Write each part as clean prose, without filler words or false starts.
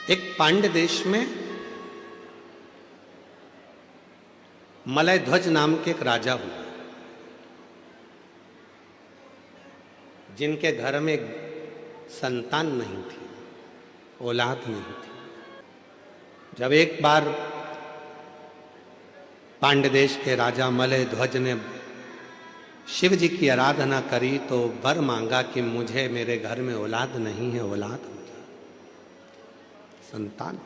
एक पांड्य देश में मलय ध्वज नाम के एक राजा हुआ, जिनके घर में संतान नहीं थी, औलाद नहीं थी। जब एक बार पांड्य देश के राजा मलय ध्वज ने शिव जी की आराधना करी तो वर मांगा कि मुझे मेरे घर में औलाद नहीं है, औलाद हो जाए, संतान।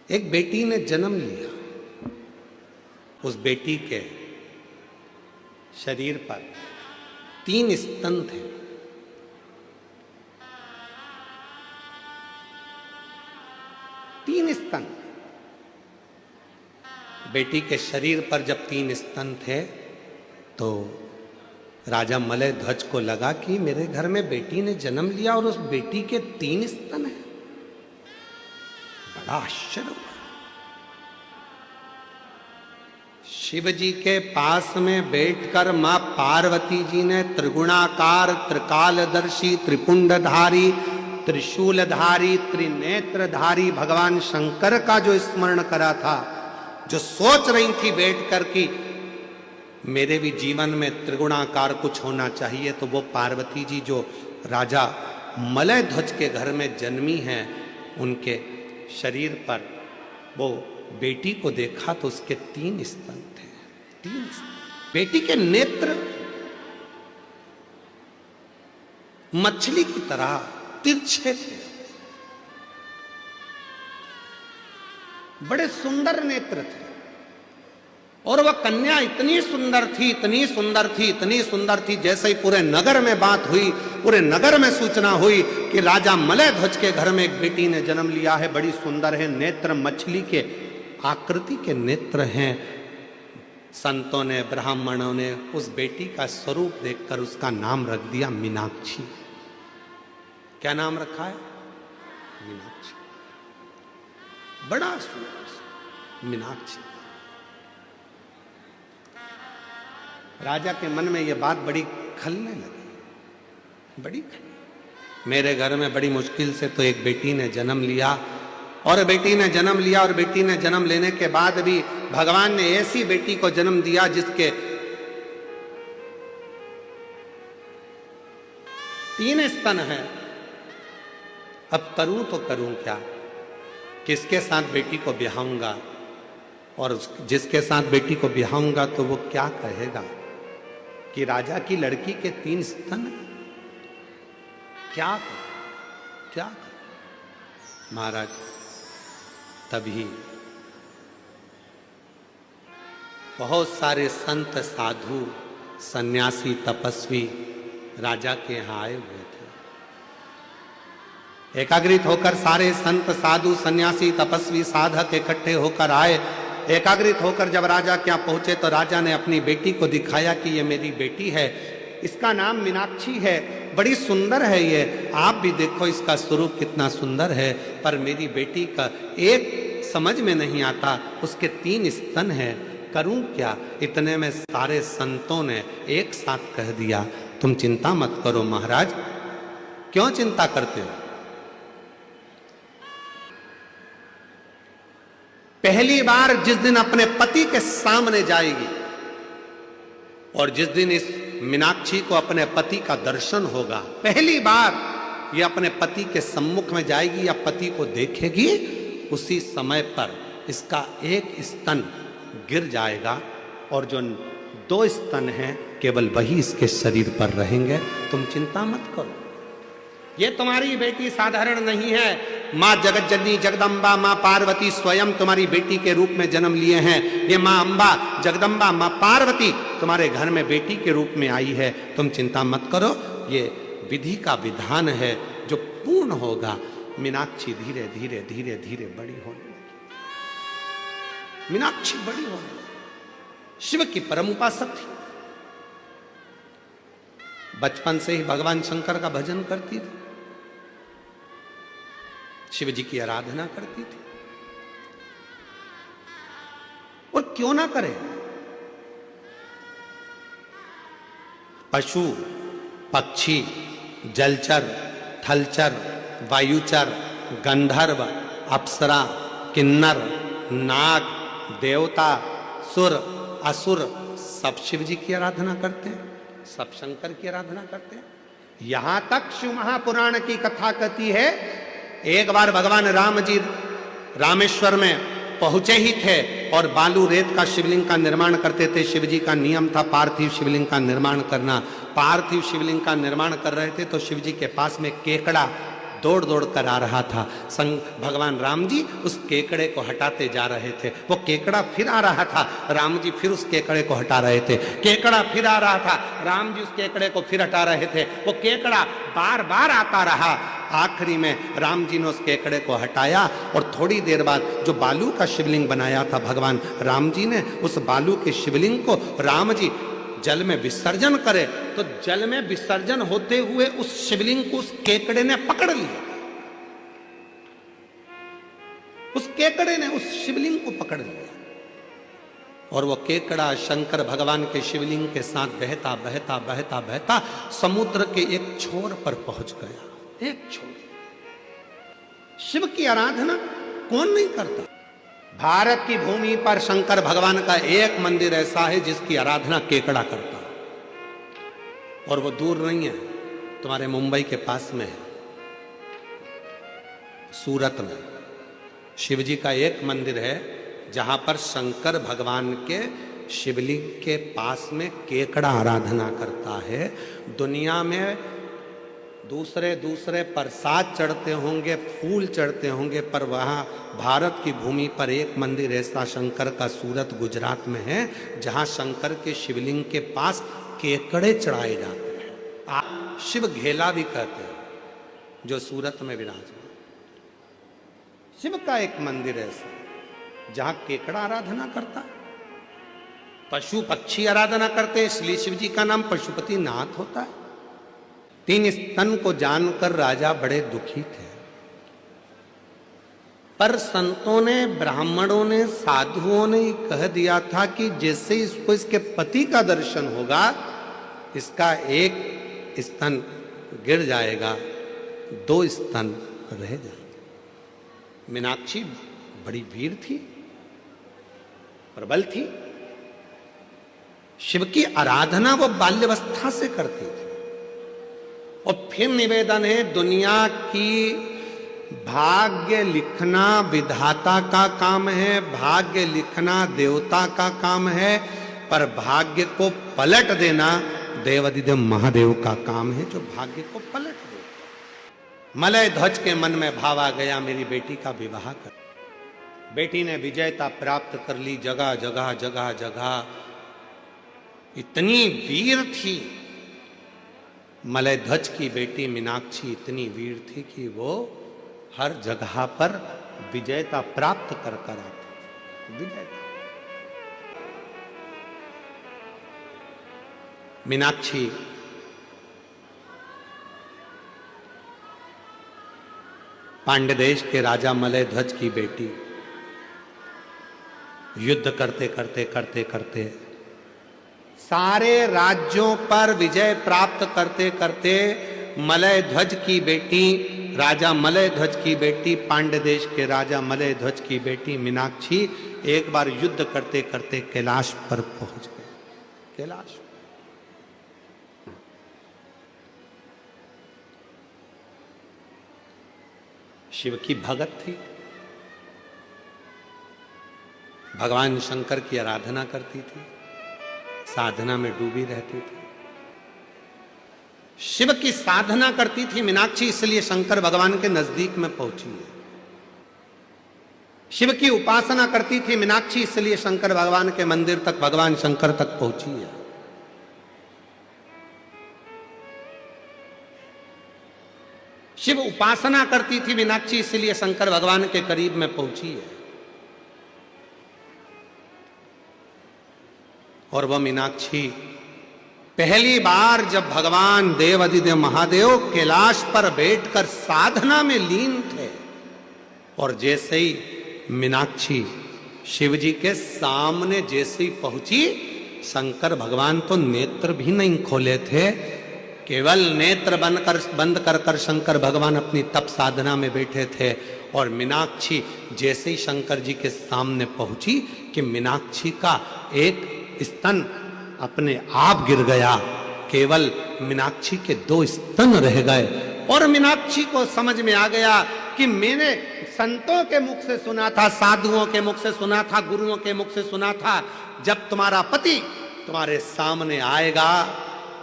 एक बेटी ने जन्म लिया। उस बेटी के शरीर पर 3 स्तन थे। तीन स्तन। बेटी के शरीर पर जब 3 स्तन थे तो राजा मलय ध्वज को लगा कि मेरे घर में बेटी ने जन्म लिया और उस बेटी के 3 स्तन हैं। बड़ा आश्चर्य हुआ। शिव जी के पास में बैठकर मां पार्वती जी ने त्रिगुणाकार, त्रिकालदर्शी, त्रिपुंडधारी, त्रिशूलधारी, त्रिनेत्रधारी भगवान शंकर का जो स्मरण करा था, जो सोच रही थी बैठकर कि मेरे भी जीवन में त्रिगुणाकार कुछ होना चाहिए, तो वो पार्वती जी जो राजा मलय ध्वज के घर में जन्मी हैं, उनके शरीर पर वो बेटी को देखा तो उसके 3 स्तन थे। 3 स्तन। बेटी के नेत्र मछली की तरह तिरछे थे, बड़े सुंदर नेत्र थे। और वह कन्या इतनी सुंदर थी, इतनी सुंदर थी, इतनी सुंदर थी, जैसे ही पूरे नगर में बात हुई, पूरे नगर में सूचना हुई कि राजा मलय ध्वज के घर में एक बेटी ने जन्म लिया है, बड़ी सुंदर है, नेत्र मछली के आकृति के नेत्र हैं। संतों ने, ब्राह्मणों ने उस बेटी का स्वरूप देखकर उसका नाम रख दिया मीनाक्षी। क्या नाम रखा है? मीनाक्षी। बड़ा सुंदर मीनाक्षी। राजा के मन में यह बात बड़ी खलने लगी, बड़ी खलने। मेरे घर में बड़ी मुश्किल से तो एक बेटी ने जन्म लिया, और बेटी ने जन्म लिया, और बेटी ने जन्म लेने के बाद भी भगवान ने ऐसी बेटी को जन्म दिया जिसके 3 स्तन हैं। अब करूं तो करूं क्या? किसके साथ बेटी को ब्याहूंगा? और जिसके साथ बेटी को ब्याहूंगा तो वो क्या कहेगा कि राजा की लड़की के 3 स्तन? क्या कर? क्या कर? महाराज, तभी बहुत सारे संत, साधु, सन्यासी, तपस्वी राजा के यहां आए हुए थे। एकाग्रित होकर सारे संत, साधु, सन्यासी, तपस्वी, साधक इकट्ठे होकर आए। एकाग्रित होकर जब राजा के यहाँ पहुंचे तो राजा ने अपनी बेटी को दिखाया कि ये मेरी बेटी है, इसका नाम मीनाक्षी है, बड़ी सुंदर है ये, आप भी देखो इसका स्वरूप कितना सुंदर है, पर मेरी बेटी का एक समझ में नहीं आता, उसके 3 स्तन हैं, करूं क्या? इतने में सारे संतों ने एक साथ कह दिया, तुम चिंता मत करो महाराज। क्यों चिंता करते हो? पहली बार जिस दिन अपने पति के सामने जाएगी और जिस दिन इस मीनाक्षी को अपने पति का दर्शन होगा, पहली बार ये अपने पति के सम्मुख में जाएगी या पति को देखेगी, उसी समय पर इसका एक स्तन गिर जाएगा और जो 2 स्तन हैं केवल वही इसके शरीर पर रहेंगे। तुम चिंता मत करो, ये तुम्हारी बेटी साधारण नहीं है। माँ जगत जननी जगदम्बा, माँ पार्वती स्वयं तुम्हारी बेटी के रूप में जन्म लिए हैं। ये माँ अम्बा, जगदम्बा, माँ पार्वती तुम्हारे घर में बेटी के रूप में आई है। तुम चिंता मत करो, ये विधि का विधान है जो पूर्ण होगा। मीनाक्षी धीरे धीरे धीरे धीरे बड़ी होने लगी। मीनाक्षी बड़ी होने लगी। शिव की परम उपासक थी। बचपन से ही भगवान शंकर का भजन करती थी, शिव जी की आराधना करती थी। और क्यों ना करे? पशु, पक्षी, जलचर, थलचर, वायुचर, गंधर्व, अप्सरा, किन्नर, नाग, देवता, सुर, असुर सब शिव जी की आराधना करते हैं, सब शंकर की आराधना करते हैं। यहां तक शिव महापुराण की कथा कहती है, एक बार भगवान राम जी रामेश्वर में पहुंचे ही थे और बालू रेत का शिवलिंग का निर्माण करते थे। शिव जी का नियम था पार्थिव शिवलिंग का निर्माण करना। पार्थिव शिवलिंग का निर्माण कर रहे थे तो शिव जी के पास में केकड़ा दौड़ दौड़ कर आ रहा था। भगवान राम जी उस केकड़े को हटाते जा रहे थे। वो केकड़ा फिर आ रहा था, राम जी फिर उस केकड़े को हटा रहे थे। केकड़ा फिर आ रहा था, राम जी उस केकड़े को फिर हटा रहे थे। वो केकड़ा बार बार आता रहा। आखिरी में राम जी ने उस केकड़े को हटाया और थोड़ी देर बाद जो बालू का शिवलिंग बनाया था भगवान राम जी ने, उस बालू के शिवलिंग को राम जी जल में विसर्जन करे तो जल में विसर्जन होते हुए उस शिवलिंग को उस केकड़े ने पकड़ लिया। उस केकड़े ने उस शिवलिंग को पकड़ लिया और वो केकड़ा शंकर भगवान के शिवलिंग के साथ बहता बहता बहता बहता समुद्र के एक छोर पर पहुंच गया। एक छोर। शिव की आराधना कौन नहीं करता? भारत की भूमि पर शंकर भगवान का एक मंदिर ऐसा है जिसकी आराधना केकड़ा करता है और वो दूर नहीं है, तुम्हारे मुंबई के पास में है, सूरत में। शिव जी का एक मंदिर है जहां पर शंकर भगवान के शिवलिंग के पास में केकड़ा आराधना करता है। दुनिया में दूसरे दूसरे प्रसाद चढ़ते होंगे, फूल चढ़ते होंगे, पर वहाँ भारत की भूमि पर एक मंदिर ऐसा शंकर का सूरत गुजरात में है जहाँ शंकर के शिवलिंग के पास केकड़े चढ़ाए जाते हैं। आप शिव घेला भी कहते हैं जो सूरत में विराजमान। शिव का एक मंदिर ऐसा जहाँ केकड़ा आराधना करता है। पशु पक्षी आराधना करते हैं, इसलिए शिव जी का नाम पशुपति नाथ होता है। 3 स्तन को जानकर राजा बड़े दुखी थे, पर संतों ने, ब्राह्मणों ने, साधुओं ने कह दिया था कि जैसे इसको इसके पति का दर्शन होगा इसका एक स्तन गिर जाएगा, 2 स्तन रह जाएंगे। मीनाक्षी बड़ी वीर थी, प्रबल थी। शिव की आराधना वो बाल्यावस्था से करती थी। और फिर निवेदन है, दुनिया की भाग्य लिखना विधाता का काम है, भाग्य लिखना देवता का काम है, पर भाग्य को पलट देना देवाधिदेव महादेव का काम है जो भाग्य को पलट देता। मलय ध्वज के मन में भाव आ गया, मेरी बेटी का विवाह कर। बेटी ने विजयता प्राप्त कर ली, जगह जगह जगह जगह। इतनी वीर थी मलय ध्वज की बेटी मीनाक्षी, इतनी वीर थी कि वो हर जगह पर विजयता प्राप्त कर कर आती। विजयता। मीनाक्षी पांड्य देश के राजा मलय ध्वज की बेटी। युद्ध करते करते करते करते सारे राज्यों पर विजय प्राप्त करते करते मलय ध्वज की बेटी, राजा मलय ध्वज की बेटी, पांड्य देश के राजा मलय ध्वज की बेटी मीनाक्षी एक बार युद्ध करते करते कैलाश पर पहुंच गए। कैलाश शिव की भगत थी, भगवान शंकर की आराधना करती थी, साधना में डूबी रहती थी। शिव की साधना करती थी मीनाक्षी, इसलिए शंकर भगवान के नजदीक में पहुंची है। शिव की उपासना करती थी मीनाक्षी, इसलिए शंकर भगवान के मंदिर तक, भगवान शंकर तक पहुंची है। शिव उपासना करती थी मीनाक्षी, इसलिए शंकर भगवान के करीब में पहुंची है। और वह मीनाक्षी पहली बार जब भगवान देवाधिदेव महादेव कैलाश पर बैठकर साधना में लीन थे, और जैसे ही मीनाक्षी शिव जी के सामने जैसे ही पहुंची, शंकर भगवान तो नेत्र भी नहीं खोले थे, केवल नेत्र बंद कर कर शंकर भगवान अपनी तप साधना में बैठे थे और मीनाक्षी जैसे ही शंकर जी के सामने पहुंची कि मीनाक्षी का एक स्तन अपने आप गिर गया। केवल मीनाक्षी के 2 स्तन रह गए और मीनाक्षी को समझ में आ गया कि मैंने संतों के मुख से सुना था, साधुओं के मुख से सुना था, गुरुओं के मुख से सुना था, जब तुम्हारा पति तुम्हारे सामने आएगा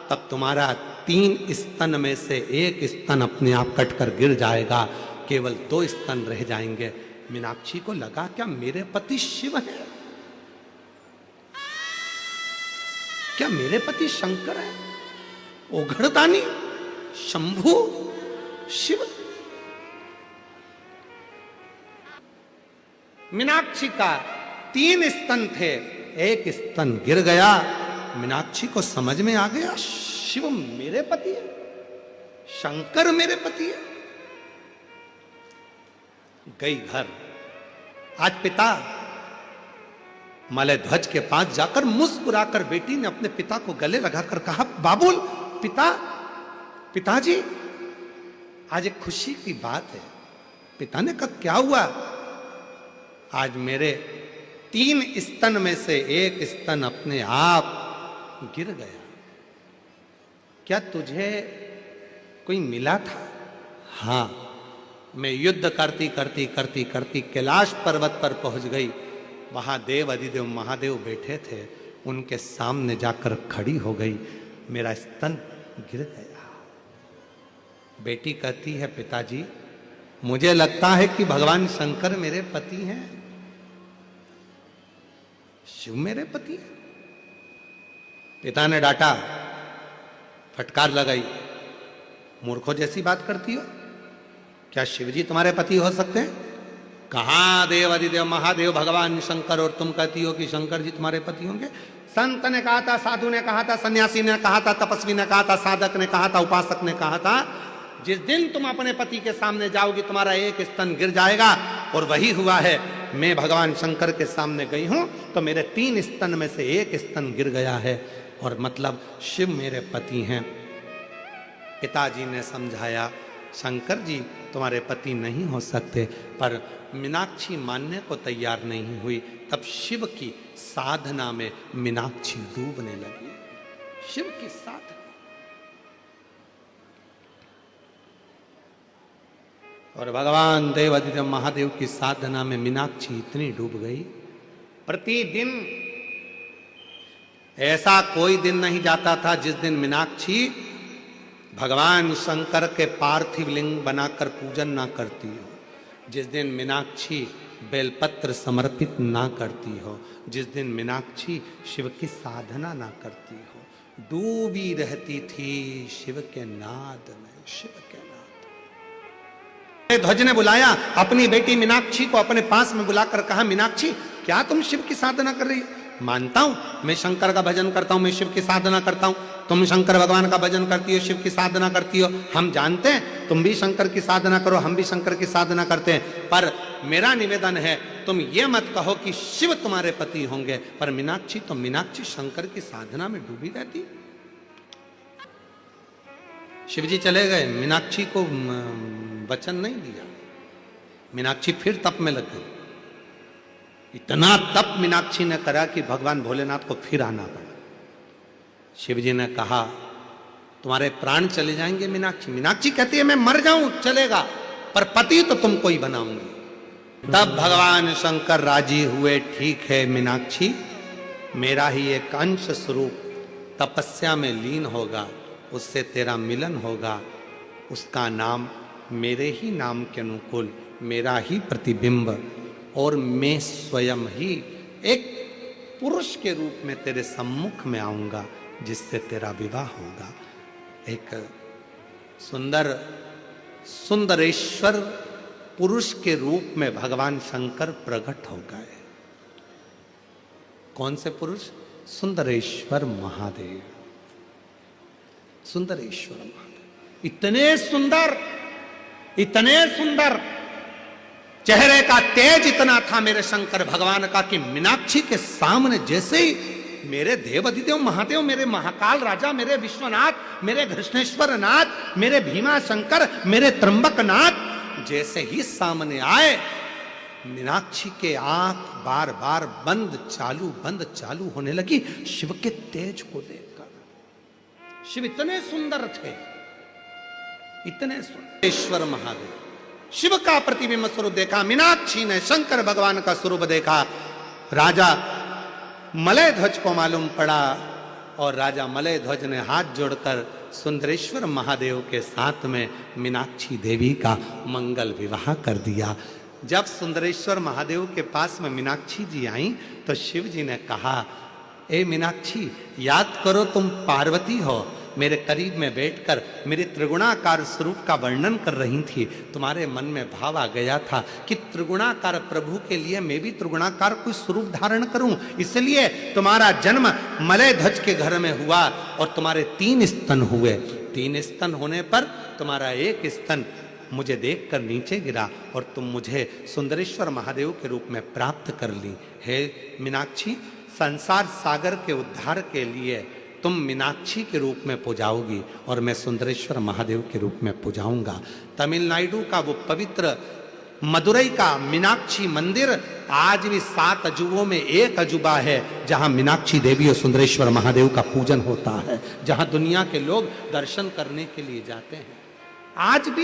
तब तुम्हारा 3 स्तन में से 1 स्तन अपने आप कटकर गिर जाएगा, केवल 2 स्तन रह जाएंगे। मीनाक्षी को लगा क्या मेरे पति शिव है? क्या मेरे पति शंकर है? ओघड़दानी, शंभु, शिव? मीनाक्षी का 3 स्तन थे, 1 स्तन गिर गया। मीनाक्षी को समझ में आ गया शिव मेरे पति है, शंकर मेरे पति है। गई घर। आज पिता मलयध्वज के पास जाकर मुस्कुराकर बेटी ने अपने पिता को गले लगाकर कहा, बाबुल, पिताजी, आज एक खुशी की बात है। पिता ने कहा, क्या हुआ? आज मेरे 3 स्तन में से 1 स्तन अपने आप गिर गया। क्या तुझे कोई मिला था? हां, मैं युद्ध करती करती करती करती कैलाश पर्वत पर पहुंच गई। वहां देव अधिदेव महादेव बैठे थे, उनके सामने जाकर खड़ी हो गई, मेरा स्तन गिर गया। बेटी कहती है, पिताजी, मुझे लगता है कि भगवान शंकर मेरे पति हैं, शिव मेरे पति है। पिता ने डांटा, फटकार लगाई, मूर्खों जैसी बात करती हो, क्या शिवजी तुम्हारे पति हो सकते हैं? कहां देव अधिदेव महादेव भगवान शंकर और तुम कहती हो कि शंकर जी तुम्हारे पति होंगे? संत ने कहा था, साधु ने कहा था, सन्यासी ने कहा था, तपस्वी ने कहा था, साधक ने कहा था, उपासक ने कहा था, जिस दिन तुम अपने पति के सामने जाओगी तुम्हारा 1 स्तन गिर जाएगा। और वही हुआ है। मैं भगवान शंकर के सामने गई हूं तो मेरे 3 स्तन में से 1 स्तन गिर गया है, और मतलब शिव मेरे पति हैं। पिताजी ने समझाया, शंकर जी तुम्हारे पति नहीं हो सकते, पर मीनाक्षी मानने को तैयार नहीं हुई। तब शिव की साधना में मीनाक्षी डूबने लगी। शिव की साधना, और भगवान देव अधिदेव महादेव की साधना में मीनाक्षी इतनी डूब गई। प्रतिदिन ऐसा कोई दिन नहीं जाता था जिस दिन मीनाक्षी भगवान शंकर के पार्थिव लिंग बनाकर पूजन ना करती हो, जिस दिन मीनाक्षी बेलपत्र समर्पित ना करती हो, जिस दिन मीनाक्षी शिव की साधना ना करती हो। डूबी रहती थी शिव के नाद में, शिव के नाद। ध्वज ने बुलाया अपनी बेटी मीनाक्षी को, अपने पास में बुलाकर कहा, मीनाक्षी, क्या तुम शिव की साधना कर रही हो? मानता हूं, मैं शंकर का भजन करता हूं, मैं शिव की साधना करता हूं। तुम शंकर भगवान का भजन करती हो, शिव की साधना करती हो, हम जानते हैं, तुम भी शंकर की साधना करो, हम भी शंकर की साधना करते हैं। पर मेरा निवेदन है, तुम ये मत कहो कि शिव तुम्हारे पति होंगे, पर मीनाक्षी तो मीनाक्षी शंकर की साधना में डूबी रहती। शिवजी चले गए, मीनाक्षी को वचन नहीं दिया। मीनाक्षी फिर तप में लग गई। इतना तप मीनाक्षी ने करा कि भगवान भोलेनाथ को फिर आना पड़ा। शिवजी ने कहा, तुम्हारे प्राण चले जाएंगे मीनाक्षी। मीनाक्षी कहती है, मैं मर जाऊं चलेगा, पर पति तो तुमको ही बनाऊंगी। तब भगवान शंकर राजी हुए, ठीक है मीनाक्षी, मेरा ही एक अंश स्वरूप तपस्या में लीन होगा, उससे तेरा मिलन होगा, उसका नाम मेरे ही नाम के अनुकूल, मेरा ही प्रतिबिंब, और मैं स्वयं ही एक पुरुष के रूप में तेरे सम्मुख में आऊंगा, जिससे तेरा विवाह होगा। एक सुंदर सुंदरेश्वर पुरुष के रूप में भगवान शंकर प्रकट हो गए। कौन से पुरुष? सुंदरेश्वर महादेव। सुंदरेश्वर महादेव इतने सुंदर, इतने सुंदर, चेहरे का तेज इतना था मेरे शंकर भगवान का कि मीनाक्षी के सामने जैसे ही मेरे देव अधिदेव महादेव, मेरे महाकाल राजा, मेरे विश्वनाथ, मेरे कृष्णेश्वर नाथ, मेरे भीमा शंकर, मेरे त्र्यंबक नाथ जैसे ही सामने आए, मीनाक्षी के आंख बार बार बंद चालू होने लगी शिव के तेज को देखकर। शिव इतने सुंदर थे, इतने सुंदर। ईश्वर महादेव शिव का प्रतिबिंब स्वरूप देखा, मीनाक्षी ने शंकर भगवान का स्वरूप देखा। राजा मलय ध्वज को मालूम पड़ा और राजा मलय ध्वज ने हाथ जोड़कर सुंदरेश्वर महादेव के साथ में मीनाक्षी देवी का मंगल विवाह कर दिया। जब सुंदरेश्वर महादेव के पास में मीनाक्षी जी आई तो शिव जी ने कहा, ए मीनाक्षी, याद करो तुम पार्वती हो, मेरे करीब में बैठकर मेरे त्रिगुणाकार स्वरूप का वर्णन कर रही थी। तुम्हारे मन में भाव आ गया था कि त्रिगुणाकार प्रभु के लिए मैं भी त्रिगुणाकार कोई स्वरूप धारण करूं, इसलिए तुम्हारा जन्म मलय ध्वज के घर में हुआ और तुम्हारे 3 स्तन हुए। 3 स्तन होने पर तुम्हारा एक स्तन मुझे देखकर नीचे गिरा और तुम मुझे सुंदरेश्वर महादेव के रूप में प्राप्त कर ली। हे मीनाक्षी, संसार सागर के उद्धार के लिए तुम मीनाक्षी के रूप में पूजाओगी और मैं सुंदरेश्वर महादेव के रूप में पूजाऊंगा। तमिलनाडु का वो पवित्र मदुरई का मीनाक्षी मंदिर आज भी 7 अजूबों में एक अजूबा है, जहां मीनाक्षी देवी और सुंदरेश्वर महादेव का पूजन होता है, जहां दुनिया के लोग दर्शन करने के लिए जाते हैं। आज भी